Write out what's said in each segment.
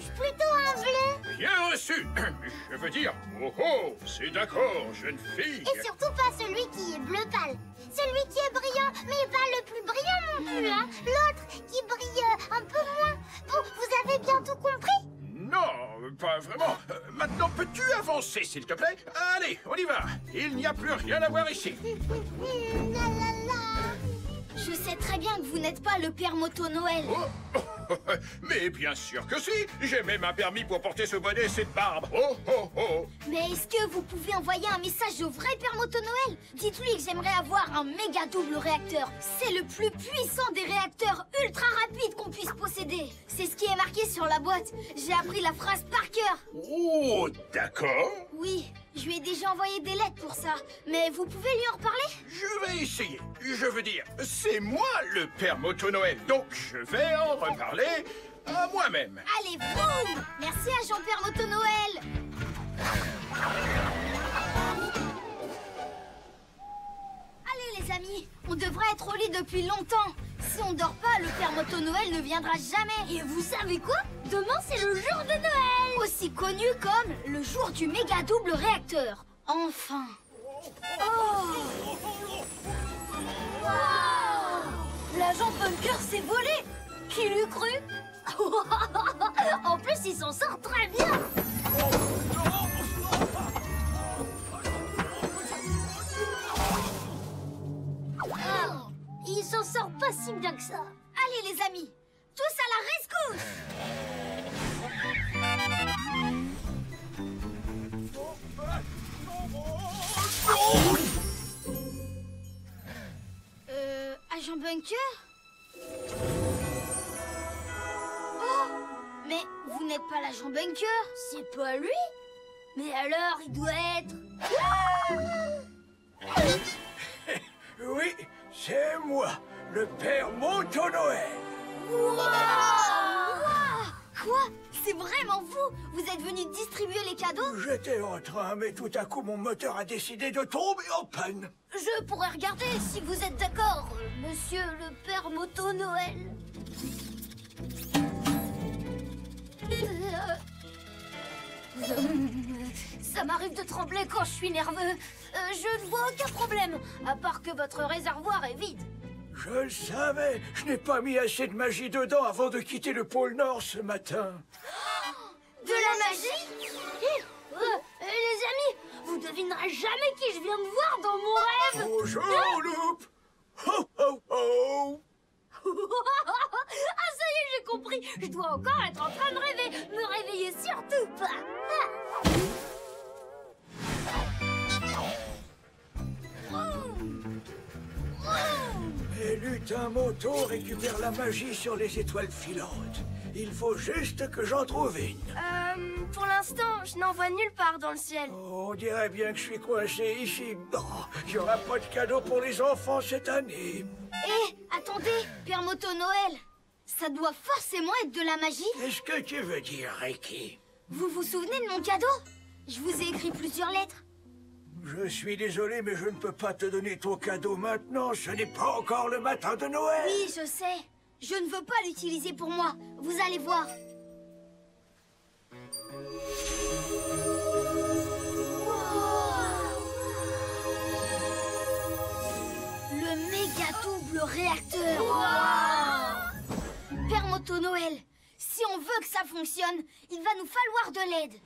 rouge, plutôt un bleu. Bien reçu. Je veux dire, oh oh, c'est d'accord, jeune fille. Et surtout pas celui qui est bleu pâle. Celui qui est brillant, mais pas le plus brillant non plus, hein. L'autre qui brille un peu moins. Bon, vous avez bien tout compris? Non, pas vraiment. Maintenant, peux-tu avancer, s'il te plaît? Allez, on y va. Il n'y a plus rien à voir ici. La la la. Je sais très bien que vous n'êtes pas le père Moto Noël. Oh, mais bien sûr que si. J'ai même un permis pour porter ce bonnet et cette barbe. Oh, oh, oh. Mais est-ce que vous pouvez envoyer un message au vrai père Moto Noël? Dites-lui que j'aimerais avoir un méga double réacteur. C'est le plus puissant des réacteurs ultra rapides qu'on puisse posséder. C'est ce qui est marqué sur la boîte. J'ai appris la phrase par cœur. Oh, d'accord. Oui, je lui ai déjà envoyé des lettres pour ça. Mais vous pouvez lui en reparler? Je vais essayer. Je veux dire, c'est moi le père Moto Noël, donc je vais en reparler à moi-même. Allez, boum! Merci à Jean-Père Moto Noël. Allez les amis, on devrait être au lit depuis longtemps. Si on dort pas, le père Moto Noël ne viendra jamais. Et vous savez quoi? Demain c'est le jour de Noël, aussi connu comme le jour du méga double réacteur. Enfin. Oh! Wow! L'agent Bunker s'est volé. Qui l'eût cru? En plus, il s'en sort très bien. Oh, il s'en sort pas si bien que ça. Allez les amis, tous à la rescousse. Agent Bunker? Oh! Mais vous n'êtes pas l'agent Bunker, c'est pas lui? Mais alors, il doit être... Oui, c'est moi, le père Moto Noël. Wow! Quoi? C'est vraiment vous? Vous êtes venu distribuer les cadeaux? J'étais en train, mais tout à coup, mon moteur a décidé de tomber en panne. Je pourrais regarder si vous êtes d'accord, monsieur le père Moto Noël. Ça m'arrive de trembler quand je suis nerveux. Je ne vois aucun problème, à part que votre réservoir est vide. Je le savais, je n'ai pas mis assez de magie dedans avant de quitter le pôle Nord ce matin. De la magie? Les amis, vous devinerez jamais qui je viens de voir dans mon rêve. Bonjour, Loup. Ho, ho, ho. Ah, ça y est, j'ai compris. Je dois encore être en train de rêver. Me réveiller surtout pas. Et Lutin Moto récupère la magie sur les étoiles filantes. Il faut juste que j'en trouve une. Pour l'instant, je n'en vois nulle part dans le ciel. Oh, on dirait bien que je suis coincé ici. Oh, il n'y aura pas de cadeau pour les enfants cette année. Hé, attendez, père Moto Noël. Ça doit forcément être de la magie. Qu'est-ce que tu veux dire, Ricky? Vous vous souvenez de mon cadeau? Je vous ai écrit plusieurs lettres. Je suis désolé, mais je ne peux pas te donner ton cadeau maintenant. Ce n'est pas encore le matin de Noël. Oui, je sais. Je ne veux pas l'utiliser pour moi. Vous allez voir. Le méga double réacteur. Père Moto Noël, si on veut que ça fonctionne, il va nous falloir de l'aide.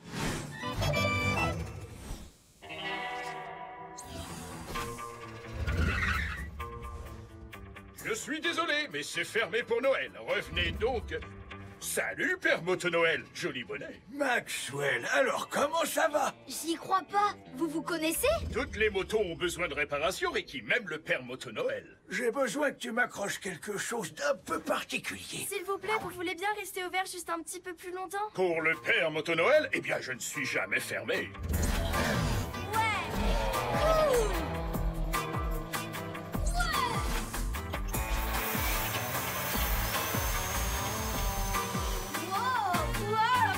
Je suis désolé, mais c'est fermé pour Noël. Revenez donc. Salut, père Moto Noël. Joli bonnet. Maxwell, alors comment ça va? J'y crois pas. Vous vous connaissez? Toutes les motos ont besoin de réparation, Ricky, même le père Moto Noël. J'ai besoin que tu m'accroches quelque chose d'un peu particulier. S'il vous plaît, vous voulez bien rester ouvert juste un petit peu plus longtemps? Pour le père Moto Noël, eh bien, je ne suis jamais fermé.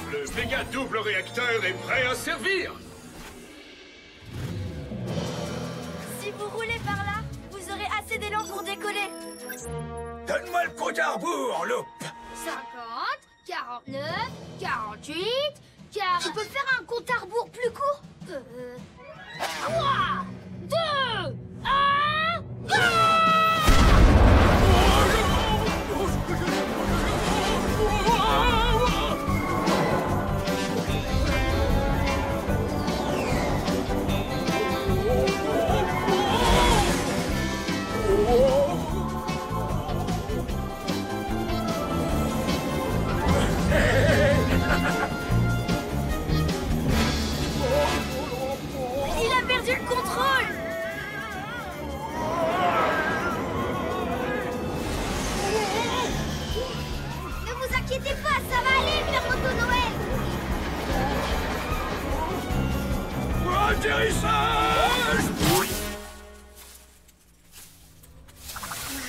Le méga double réacteur est prêt à servir. Si vous roulez par là, vous aurez assez d'élan pour décoller. Donne-moi le compte à rebours, Loup. 50, 40, 49, 48, 40... Tu peux faire un compte à rebours plus court 3, 2, 1... Il a perdu le contrôle. Ne vous inquiétez pas, ça va aller, Père Moto Noël. Atterrissage!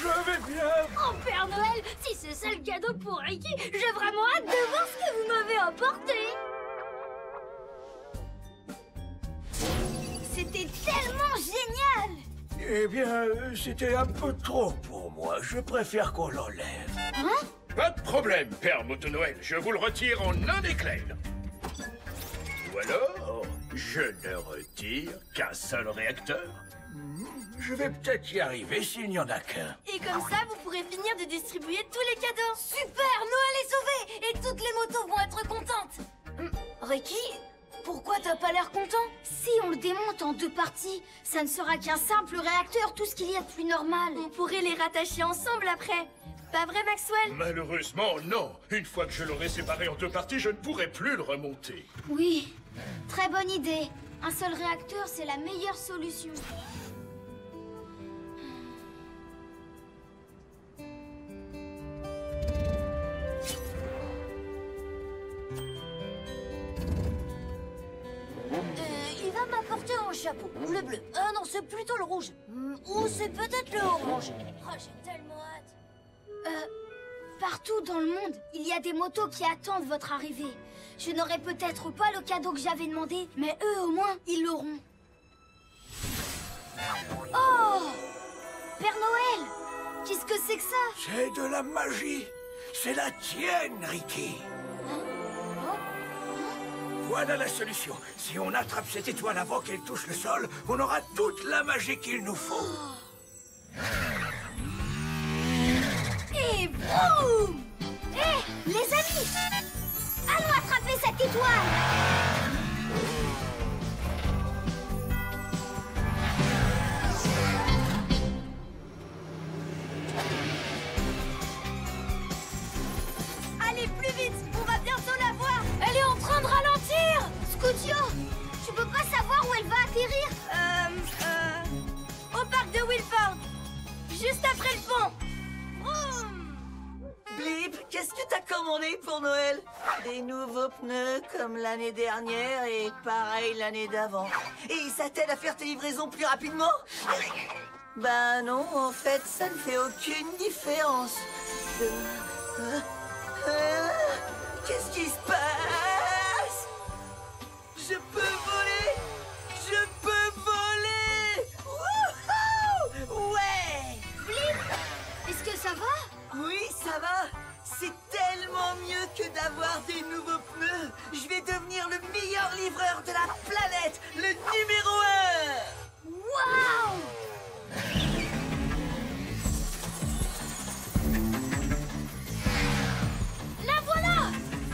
Je vais bien. Oh, Père Noël, si c'est ça le cadeau pour Ricky, j'ai vraiment hâte de voir ce que vous m'avez apporté. C'était tellement génial. Eh bien, c'était un peu trop pour moi. Je préfère qu'on l'enlève. Hein? Pas de problème, Père Moto Noël. Je vous le retire en un éclair. Ou alors, je ne retire qu'un seul réacteur. Je vais peut-être y arriver s'il n'y en a qu'un. Et comme ça, vous pourrez finir de distribuer tous les cadeaux. Super, Noël est sauvé et toutes les motos vont être contentes. Ricky, pourquoi t'as pas l'air content? Si on le démonte en 2 parties, ça ne sera qu'un simple réacteur, tout ce qu'il y a de plus normal. On pourrait les rattacher ensemble après. Pas vrai, Maxwell? Malheureusement, non. Une fois que je l'aurai séparé en 2 parties, je ne pourrai plus le remonter. Oui, très bonne idée. Un seul réacteur, c'est la meilleure solution. Il va m'apporter un chapeau. Le bleu. Ah non, c'est plutôt le rouge. Ou c'est peut-être le orange. Oh, j'ai tellement hâte. Partout dans le monde, il y a des motos qui attendent votre arrivée. Je n'aurai peut-être pas le cadeau que j'avais demandé, mais eux au moins, ils l'auront. Oh! Père Noël! Qu'est-ce que c'est que ça? C'est de la magie. C'est la tienne, Ricky. Voilà la solution. Si on attrape cette étoile avant qu'elle touche le sol, on aura toute la magie qu'il nous faut. Et boum! Hé, les amis! Allons attraper cette étoile! Allez, plus vite. On va bientôt la voir. Elle est en train de ralentir. Scootio, tu peux pas savoir où elle va atterrir? Au parc de Wilford. Juste après le pont. Blip, qu'est-ce que t'as commandé pour Noël? Des nouveaux pneus comme l'année dernière et pareil l'année d'avant. Et ça t'aide à faire tes livraisons plus rapidement? Ben non, en fait, ça ne fait aucune différence. Qu'est-ce qui se passe? Je peux voler! Je peux voler! Wouhou! Ouais! Est-ce que ça va? Oui, ça va. C'est tellement mieux que d'avoir des nouveaux pneus. Je vais devenir le meilleur livreur de la planète, le numéro 1. Waouh! La voilà.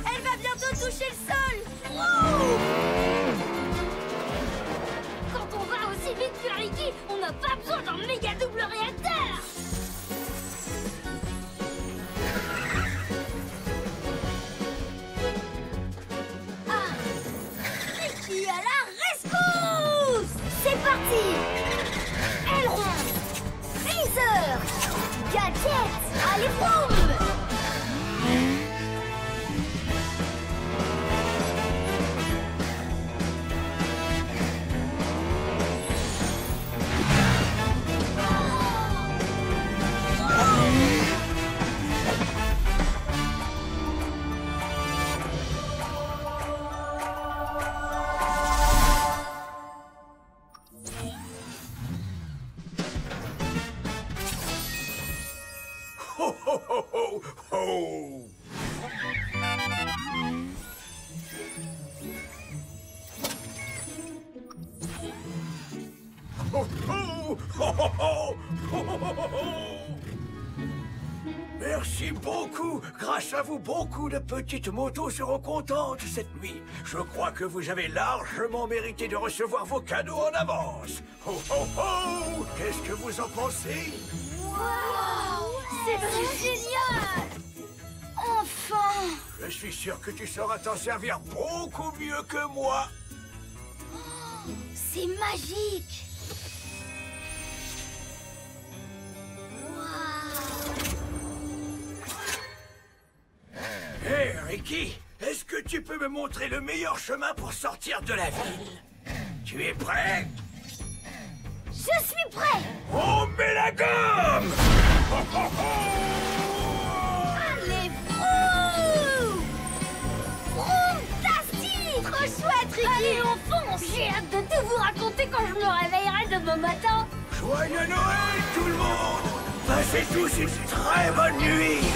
Elle va bientôt toucher le sol. Quand on va aussi vite que Ricky, on n'a pas besoin d'un méga double réacteur! Ricky à la rescousse. C'est parti! Aileron! Freezer! Gadget! Allez, boum! Oh, oh, oh, Oh, oh, oh, oh, oh, oh, oh, oh. Merci beaucoup. Grâce à vous, beaucoup de petites motos seront contentes cette nuit. Je crois que vous avez largement mérité de recevoir vos cadeaux en avance. Oh, oh, oh. Qu'est-ce que vous en pensez? Wow, c'est génial! Enfin! Je suis sûr que tu sauras t'en servir beaucoup mieux que moi. C'est magique! Hé, Ricky, est-ce que tu peux me montrer le meilleur chemin pour sortir de la ville? Tu es prêt? Je suis prêt! On met la gomme! Oh, oh, oh! Allez, vroom! Vroom-tastique! Trop chouette, Ricky! Allez, on fonce! J'ai hâte de tout vous raconter quand je me réveillerai demain matin! Joyeux Noël, tout le monde! Passez tous une très bonne nuit!